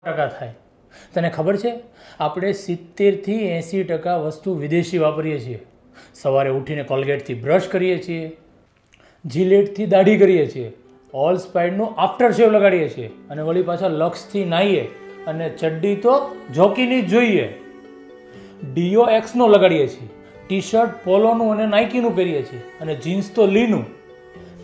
ટકા થાય. તને ખબર છે આપણે 70થી 80% વસ્તુ વિદેશી વાપરીએ છીએ. સવારે ઉઠીને કોલગેટથી બ્રશ કરીએ છીએ, જીલેટથી દાઢી કરીએ છીએ, ઓલ સ્પાઇડનું આફ્ટર શેવ લગાડીએ છીએ અને વળી પાછા લક્સથી નાહીએ અને ચડ્ડી તો જોકીની જ જોઈએ. ડીઓ એક્સનો લગાડીએ છીએ, ટી શર્ટ પોલોનું અને નાઇકીનું પહેરીએ છીએ અને જીન્સ તો લીનું.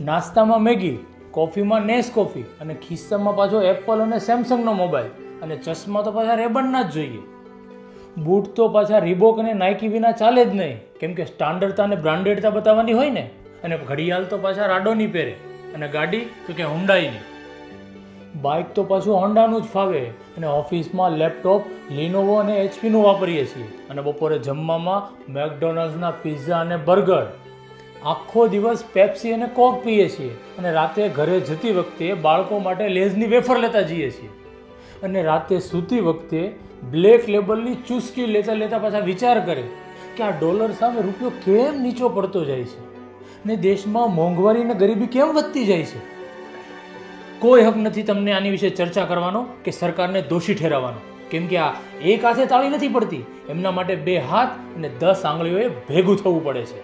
નાસ્તામાં મેગી, કોફીમાં નેસ કોફી અને ખિસ્સામાં પાછો એપલ અને સેમસંગનો મોબાઈલ અને ચશ્મા તો પાછા રેબનના જ જોઈએ. બૂટ તો પાછા રીબોક અને નાઇકી વિના ચાલે જ નહીં, કેમ કે સ્ટાન્ડર્ડતા અને બ્રાન્ડેડતા બતાવવાની હોય ને. અને ઘડિયાળ તો પાછા રાડોની પહેરે અને ગાડી તો કે હોન્ડાઈની. બાઇક તો પાછું હોન્ડાનું જ ફાવે અને ઓફિસમાં લેપટોપ લિનોવો અને એચપીનું વાપરીએ છીએ અને બપોરે જમવામાં મેકડોનલ્ડ્સના પિઝા અને બર્ગર. આખો દિવસ પેપ્સી અને કોક પીએ છીએ અને રાતે ઘરે જતી વખતે બાળકો માટે લેઝની વેફર લેતા જઈએ છીએ અને રાતે સૂતી વખતે બ્લેક લેબલની ચુસ્કી લેતા લેતા પાછા વિચાર કરે કે આ ડોલર સામે રૂપિયો કેમ નીચો પડતો જાય છે ને દેશમાં મોંઘવારી અને ગરીબી કેમ વધતી જાય છે. કોઈ હક નથી તમને આની વિશે ચર્ચા કરવાનો કે સરકારને દોષી ઠેરવવાનો, કેમ કે આ એક હાથે તાળી નથી પડતી. એમના માટે 2 હાથ અને 10 આંગળીઓએ ભેગું થવું પડે છે.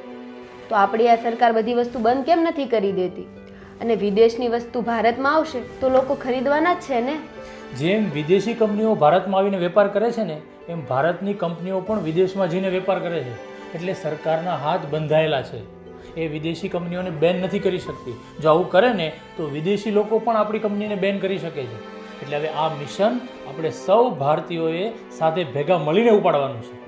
તો આપણી આ સરકાર બધી વસ્તુ બંધ કેમ નથી કરી દેતી? અને વિદેશની વસ્તુ ભારતમાં આવશે તો લોકો ખરીદવાના જ છે ને. જેમ વિદેશી કંપનીઓ ભારતમાં આવીને વેપાર કરે છે ને, એમ ભારતની કંપનીઓ પણ વિદેશમાં જઈને વેપાર કરે છે. એટલે સરકારના હાથ બંધાયેલા છે. એ વિદેશી કંપનીઓને બેન નથી કરી શકતી. જો આવું કરે ને તો વિદેશી લોકો પણ આપણી કંપનીને બેન કરી શકે છે. એટલે હવે આ મિશન આપણે સૌ ભારતીયોએ સાથે ભેગા મળીને ઉપાડવાનું છે.